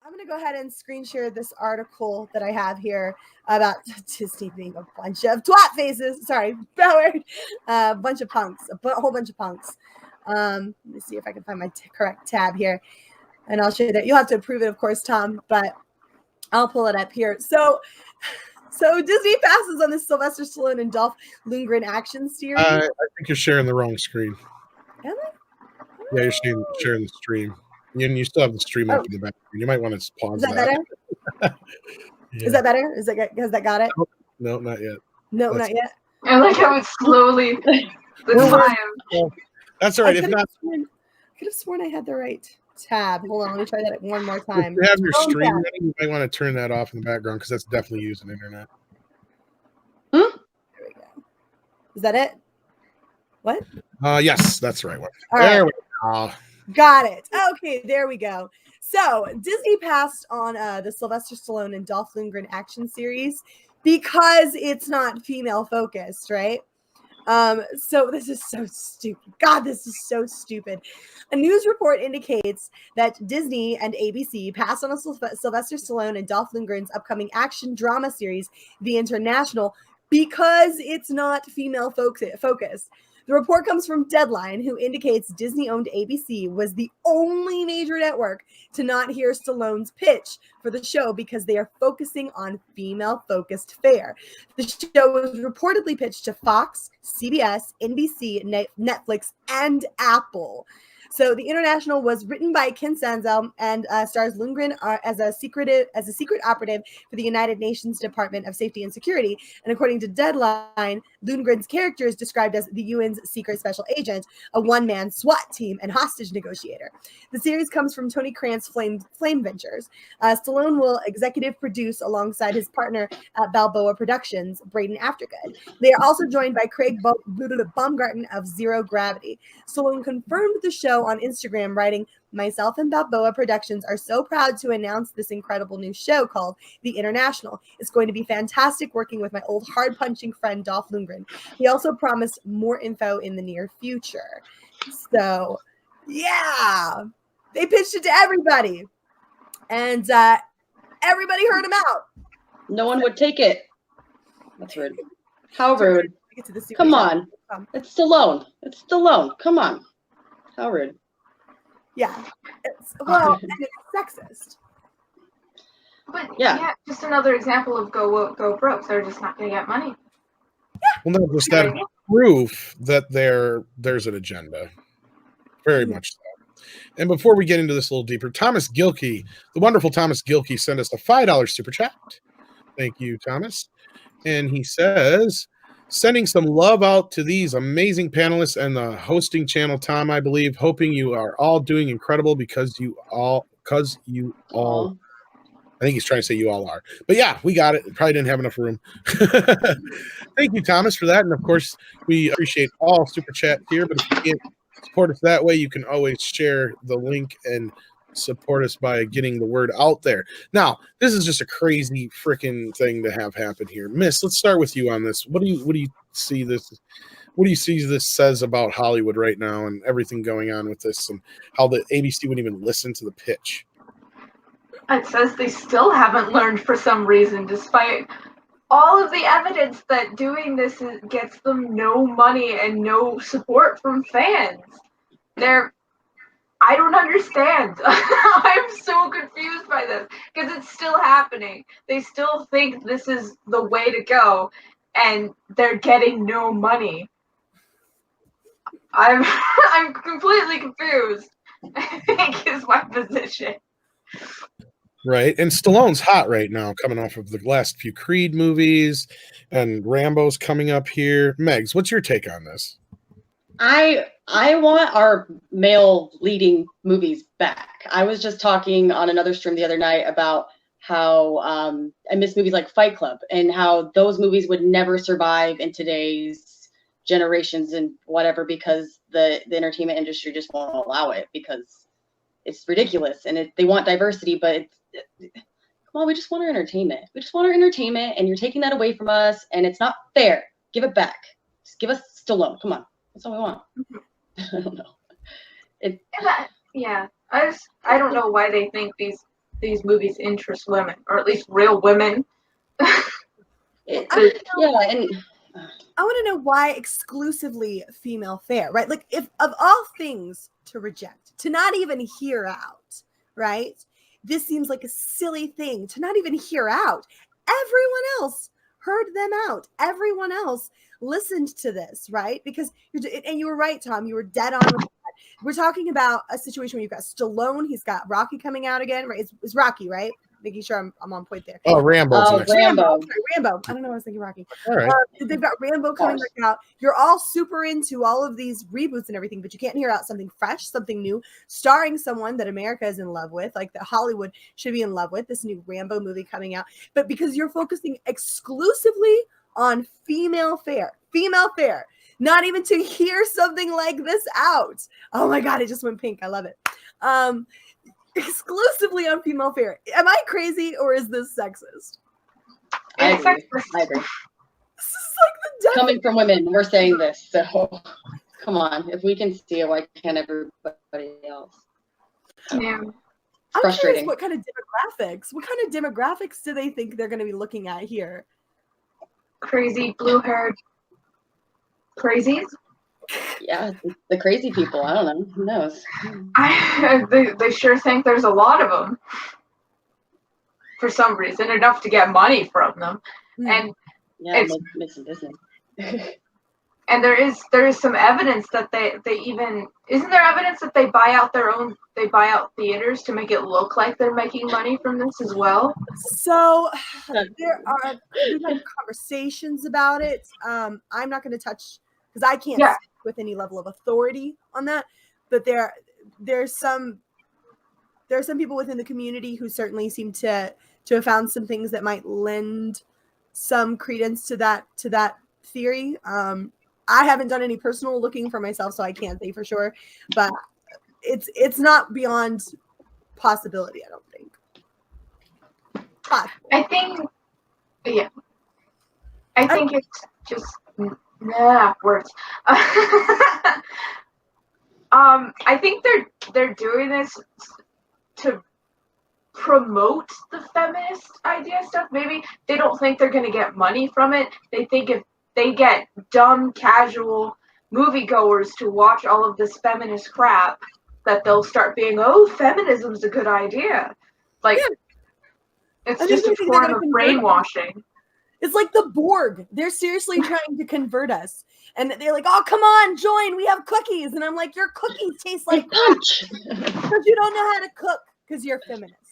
I'm going to go ahead and screen share this article that I have here about Disney being a bunch of twat faces. Sorry, Ballard. A bunch of punks. A whole bunch of punks. Let me see if I can find my correct tab here. And I'll show you that. You'll have to approve it, of course, Tom, but I'll pull it up here. So Disney passes on the Sylvester Stallone and Dolph Lundgren action series. I think you're sharing the wrong screen. Am I? Yeah, you're sharing the stream. You still have the stream up in the back. You might want to pause that. Is that better? Yeah. Is that better? Has that got it? No, not yet. No, not yet. I like how it's slowly That's all right. If not, I could have sworn I had the right tab. Hold on, let me try that one more time. If you have your stream ready, you might want to turn that off in the background because that's definitely using internet. There we go. Is that it? What? Yes, that's the right one. All there right. we go. Got it. Okay, there we go. So Disney passed on the Sylvester Stallone and Dolph Lundgren action series because it's not female focused, right? So this is so stupid. God, this is so stupid. A news report indicates that Disney and ABC passed on a Sylvester Stallone and Dolph Lundgren's upcoming action drama series, The International, because it's not female focused. The report comes from Deadline, who indicates Disney-owned ABC was the only major network to not hear Stallone's pitch for the show because they are focusing on female-focused fare. The show was reportedly pitched to Fox, CBS, NBC, Netflix, and Apple. So The International was written by Ken Sanzel and stars Lundgren as a secret operative for the United Nations Department of Safety and Security. And according to Deadline, Lundgren's character is described as the UN's secret special agent, a one-man SWAT team, and hostage negotiator. The series comes from Tony Krantz Flame Ventures. Stallone will executive produce alongside his partner at Balboa Productions, Braden Aftergood. They are also joined by Craig Baumgarten of Zero Gravity. Stallone confirmed the show on Instagram, writing, "Myself and Balboa Productions are so proud to announce this incredible new show called The International. It's going to be fantastic working with my old hard-punching friend Dolph Lundgren." He also promised more info in the near future. So, yeah, they pitched it to everybody, and everybody heard him out. No one would take it. That's rude. How rude. Come on. It's Stallone. It's Stallone. Come on. How rude. Yeah. And it's sexist. But yeah, just another example of go woke, go broke. They're just not going to get money. Well, no, just that proof that there's an agenda. Very much so. And before we get into this a little deeper, Thomas Gilkey, the wonderful Thomas Gilkey, sent us a $5 super chat. Thank you, Thomas. And he says, sending some love out to these amazing panelists and the hosting channel, Tom, I believe, hoping you are all doing incredible because you all, I think he's trying to say you all are. But yeah, we got it. Probably didn't have enough room. Thank you, Thomas, for that. And of course, we appreciate all super chat here. But if you can't support us that way, you can always share the link and support us by getting the word out there. Now, this is just a crazy freaking thing to have happen here. Miss, let's start with you on this. What do you see this? What do you see this says about Hollywood right now and everything going on with this and how the ABC wouldn't even listen to the pitch? It says they still haven't learned for some reason, despite all of the evidence that doing this gets them no money and no support from fans. I don't understand. I'm so confused by this because it's still happening. They still think this is the way to go, and they're getting no money. I'm completely confused, I think is my position. Right. And Stallone's hot right now, coming off of the last few Creed movies, and Rambo's coming up here. Megs, what's your take on this? I want our male leading movies back. I was just talking on another stream the other night about how I miss movies like Fight Club and how those movies would never survive in today's generations and whatever because the entertainment industry just won't allow it because it's ridiculous and they want diversity, but come on, we just want our entertainment. We just want our entertainment, and you're taking that away from us, and it's not fair. Give it back. Just give us Stallone. Come on, that's all we want. I don't know. I don't know why they think these these movies interest women, or at least real women. Yeah, and I want to know why exclusively female fare, right? Like, if of all things to reject, to not even hear out, right? This seems like a silly thing to not even hear out. Everyone else heard them out. Everyone else listened to this, right? Because and you were right, Tom. You were dead on with that. We're talking about a situation where you've got Stallone. He's got Rocky coming out again, right? It's Rocky, right? Making sure I'm on point there. Oh, Rambo's next. Rambo. Rambo. I don't know. I was thinking Rocky. All right. They've got Rambo coming back out. You're all super into all of these reboots and everything, but you can't hear out something fresh, something new, starring someone that America is in love with, like that Hollywood should be in love with. This new Rambo movie coming out, but because you're focusing exclusively on female fare, not even to hear something like this out. Oh my God, it just went pink. I love it. Exclusively on female fare. Am I crazy or is this sexist? I agree. This is like the devil. Coming from women, we're saying this. So come on, if we can see it, why can't everybody else? Yeah. I'm Frustrating. curious what kind of demographics do they think they're going to be looking at here? Crazy blue-haired crazies. Yeah, the crazy people. I don't know. Who knows? They sure think there's a lot of them for some reason, enough to get money from them. And yeah, make some business. And there is some evidence that they even, isn't there evidence that they buy out theaters to make it look like they're making money from this as well? So we've had conversations about it. I'm not going to touch, because I can't speak with any level of authority on that, but there's some people within the community who certainly seem to have found some things that might lend some credence to that theory. I haven't done any personal looking for myself, so I can't say for sure, but it's not beyond possibility, I don't think. I think it's just words. I think they're doing this to promote the feminist idea stuff. Maybe they don't think they're going to get money from it. They think if they get dumb, casual moviegoers to watch all of this feminist crap, that they'll start being, oh, feminism's a good idea. Like, it's just a form of brainwashing. It's like the Borg. They're seriously trying to convert us. And they're like, oh, come on, join. We have cookies. And I'm like, your cookies taste like punch. Because you don't know how to cook because you're feminists.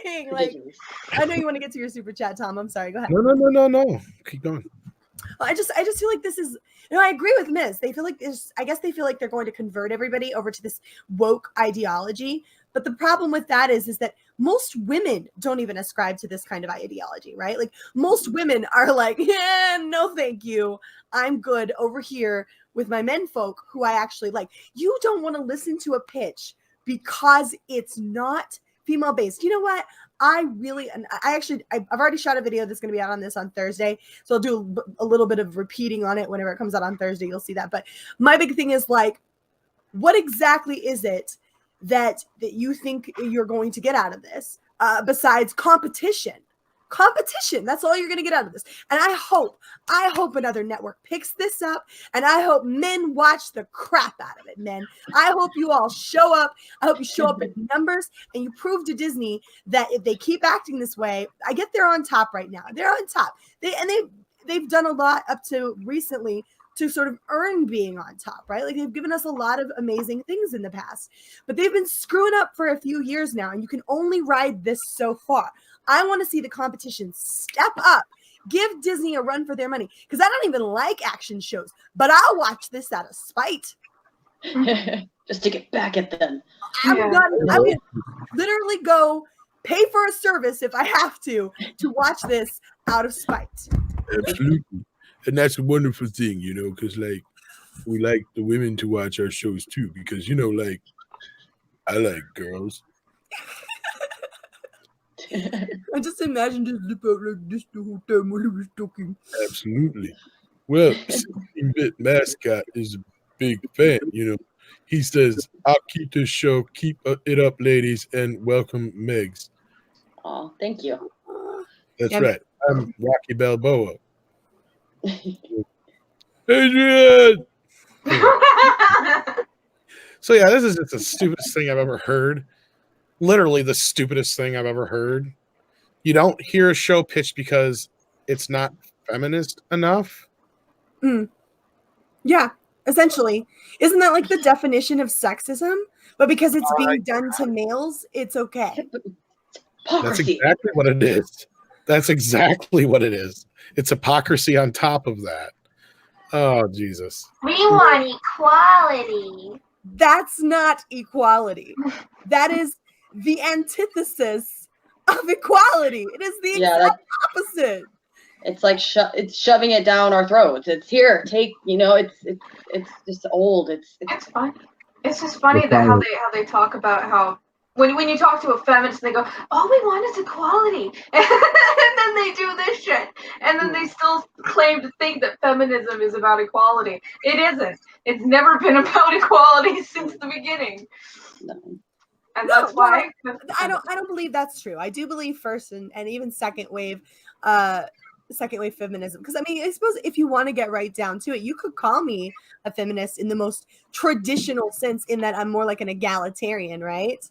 Saying, like, I know you want to get to your super chat, Tom. I'm sorry. Go ahead. No. Keep going. Well, I just feel like this is, I agree with Ms. They feel like they feel like they're going to convert everybody over to this woke ideology. But the problem with that is that most women don't even ascribe to this kind of ideology, right? Like, most women are like, yeah, no, thank you. I'm good over here with my men folk who I actually like. You don't want to listen to a pitch because it's not female based. You know what? I've already shot a video that's going to be out on this on Thursday. So I'll do a little bit of repeating on it whenever it comes out on Thursday. You'll see that. But my big thing is, like, what exactly is it that you think you're going to get out of this besides competition? That's all you're going to get out of this. And I hope another network picks this up, and I hope men watch the crap out of it, men. I hope you all show up. I hope you show up in numbers, and you prove to Disney that if they keep acting this way, I get they're on top right now. They're on top. They've done a lot up to recently to sort of earn being on top, right? Like, they've given us a lot of amazing things in the past, but they've been screwing up for a few years now, and you can only ride this so far. I want to see the competition step up, give Disney a run for their money, because I don't even like action shows, but I'll watch this out of spite. Just to get back at them. I would literally go pay for a service if I have to watch this out of spite. Absolutely. And that's a wonderful thing, because, like, we like the women to watch our shows too, because, like, I like girls. I just imagine just lip out like this the whole time while he was talking. Absolutely. Well, 16-bit mascot is a big fan, He says, "I'll keep this show. Keep it up, ladies, and welcome, Megs." Oh, thank you. That's Yeah. right. I'm Rocky Balboa. Adrian. Anyway. So yeah, this is just the stupidest thing I've ever heard. Literally the stupidest thing I've ever heard. You don't hear a show pitched because it's not feminist enough. Yeah, essentially. Isn't that like the definition of sexism? But because it's being done to males, it's okay. That's Hypocrisy. exactly what it is. That's exactly what it is. It's hypocrisy on top of that. Oh, Jesus. We want equality. That's not equality. That is the antithesis of equality. It is the exact opposite. It's like it's shoving it down our throats. It's here, take. It's just old. It's funny. It's just funny that how they talk about how when you talk to a feminist, they go, "All we want is equality," and then they do this shit, and then they still claim to think that feminism is about equality. It isn't. It's never been about equality since the beginning. And that's why I don't believe that's true. I do believe first and even second wave feminism, because I mean, I suppose if you want to get right down to it, you could call me a feminist in the most traditional sense, in that I'm more like an egalitarian, right?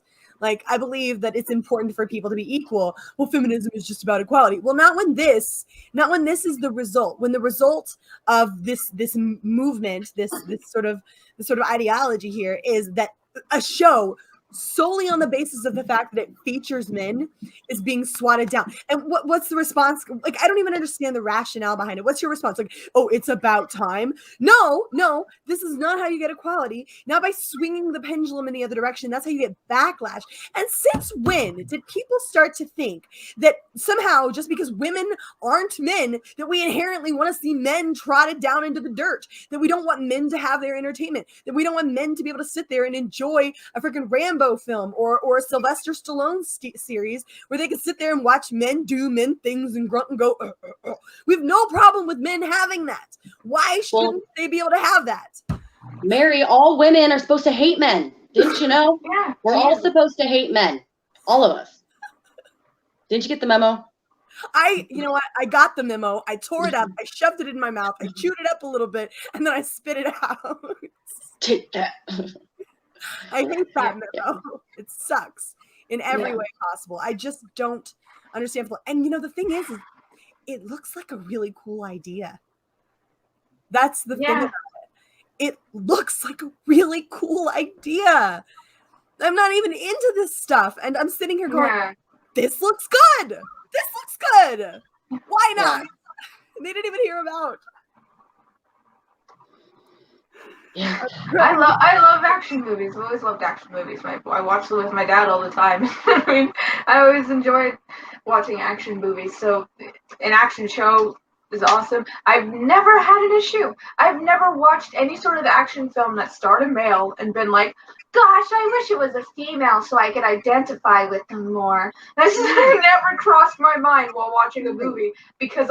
Like, I believe that it's important for people to be equal. Well, feminism is just about equality. Well, not when this is the result. When the result of this movement, this sort of ideology here is that a show solely on the basis of the fact that it features men is being swatted down. And what's the response? Like, I don't even understand the rationale behind it. What's your response? Like, oh, it's about time. No, this is not how you get equality. Not by swinging the pendulum in the other direction. That's how you get backlash. And since when did people start to think that somehow just because women aren't men, that we inherently want to see men trotted down into the dirt, that we don't want men to have their entertainment, that we don't want men to be able to sit there and enjoy a freaking Rambo film or a Sylvester Stallone series where they can sit there and watch men do men things and grunt and go, We have no problem with men having that. Why shouldn't they be able to have that? Mary, all women are supposed to hate men. Didn't you know? Yeah, we're all supposed to hate men. All of us. Didn't you get the memo? You know what? I got the memo. I tore it up. I shoved it in my mouth. I chewed it up a little bit, and then I spit it out. Take that. I hate that memo. Yeah. It sucks in every way possible. I just don't understand. And the thing is it looks like a really cool idea. That's the thing about it. It looks like a really cool idea. I'm not even into this stuff, and I'm sitting here going, this looks good. This looks good. Why not? They didn't even hear about. Yeah. I love action movies. I've always loved action movies. I watch them with my dad all the time. I mean, I always enjoyed watching action movies. So an action show is awesome. I've never had an issue. I've never watched any sort of action film that starred a male and been like, gosh, I wish it was a female so I could identify with them more. That's never crossed my mind while watching a movie, because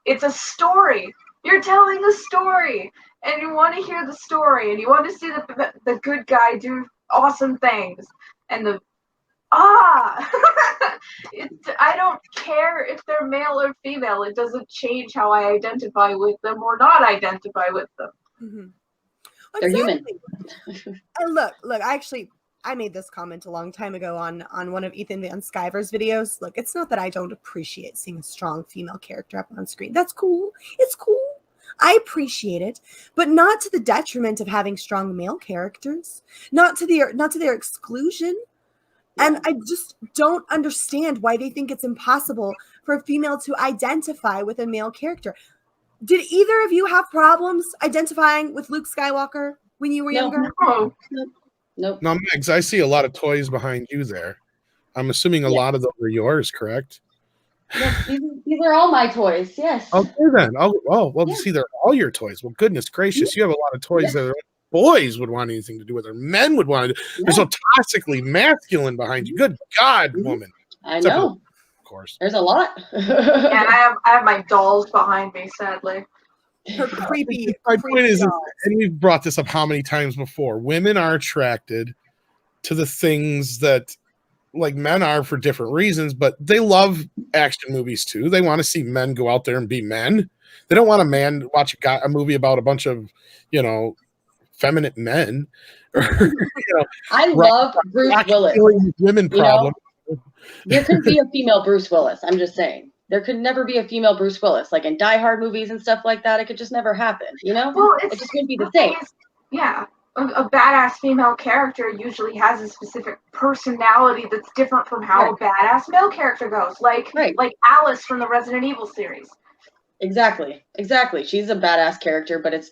it's a story. You're telling a story, and you want to hear the story, and you want to see the good guy do awesome things, and I don't care if they're male or female. It doesn't change how I identify with them or not identify with them. Mm-hmm. They're human. Look, I made this comment a long time ago on one of Ethan Van Sciver's videos. Look, it's not that I don't appreciate seeing a strong female character up on screen. That's cool. It's cool. I appreciate it, but not to the detriment of having strong male characters, not to their exclusion. And I just don't understand why they think it's impossible for a female to identify with a male character. Did either of you have problems identifying with Luke Skywalker when you were younger? Nope. No, Megs, I see a lot of toys behind you there. I'm assuming a lot of those are yours, correct? Yes, these are all my toys. Yes. Okay then. See, they're all your toys. Well, goodness gracious, you have a lot of toys that boys would want anything to do with, or men would want to do. They're so toxically masculine behind you. Good God, woman. I know. Of course. There's a lot. And I have my dolls behind me, sadly. Her creepy. My creepy point is, dolls. and we've brought this up how many times before, women are attracted to the things that like men are for different reasons, but they love action movies too. They want to see men go out there and be men. They don't want a man to watch a movie about a bunch of, feminine men. I love Bruce Willis. Women problem. There couldn't be a female Bruce Willis. I'm just saying. There could never be a female Bruce Willis. Like in Die Hard movies and stuff like that, it could just never happen, Well, it just couldn't be the same. Yeah. A badass female character usually has a specific personality that's different from how a badass male character goes. Like Alice from the Resident Evil series. Exactly. She's a badass character, but it's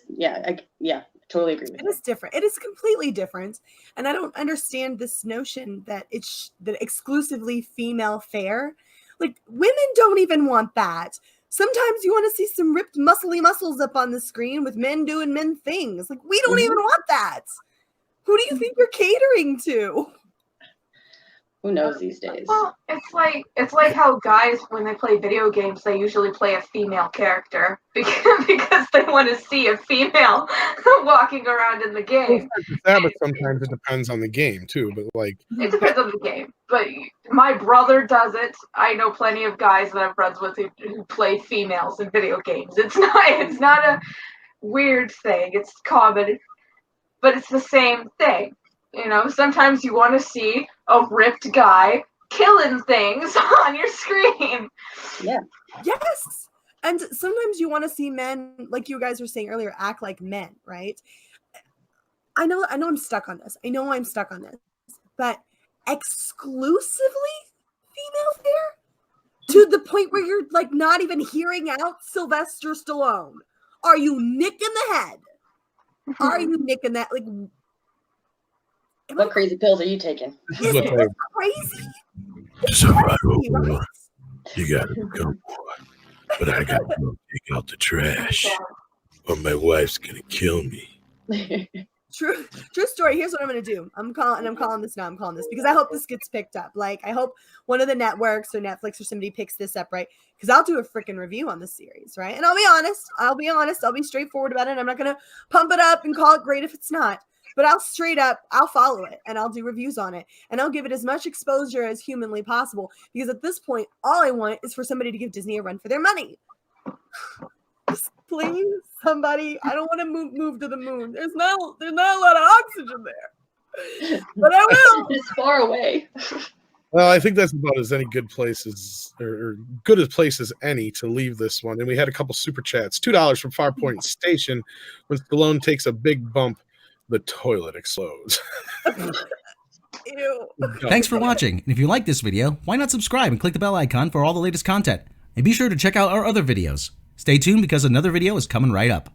totally agree with you. It is different. It is completely different, and I don't understand this notion that it's exclusively female fare. Like women don't even want that. Sometimes you want to see some ripped, muscly muscles up on the screen with men doing men things. Like we don't even want that. Who do you think you're catering to? Who knows these days? Well, it's like how guys, when they play video games, they usually play a female character because they want to see a female walking around in the game. But sometimes it depends on the game too. But it depends on the game. But my brother does it. I know plenty of guys that I'm friends with who play females in video games. It's not a weird thing. It's common, but it's the same thing. Sometimes you want to see a ripped guy killing things on your screen. Yeah. Yes. And sometimes you want to see men, like you guys were saying earlier, act like men, right? I know I'm stuck on this. But exclusively female fare? To the point where you're like not even hearing out Sylvester Stallone. Are you nicking the head? Are you nicking that? Like, what crazy pills are you taking? Is it crazy? It's all right, right? You gotta come, but I gotta go take out the trash, or my wife's gonna kill me. True story. Here's what I'm gonna do. I'm calling this because I hope this gets picked up. Like I hope one of the networks or Netflix or somebody picks this up, right? Because I'll do a freaking review on the series, right? And I'll be honest. I'll be straightforward about it. I'm not gonna pump it up and call it great if it's not. But I'll follow it and I'll do reviews on it and I'll give it as much exposure as humanly possible because at this point, all I want is for somebody to give Disney a run for their money. Just please, somebody. I don't want to move to the moon. There's not a lot of oxygen there, but I will. It's far away. Well, I think that's about as any good places or good a place as any to leave this one. And we had a couple super chats. $2 from Farpoint Station. When Stallone takes a big bump, the toilet explodes. Ew. Thanks for watching. And if you like this video, why not subscribe and click the bell icon for all the latest content? And be sure to check out our other videos. Stay tuned because another video is coming right up.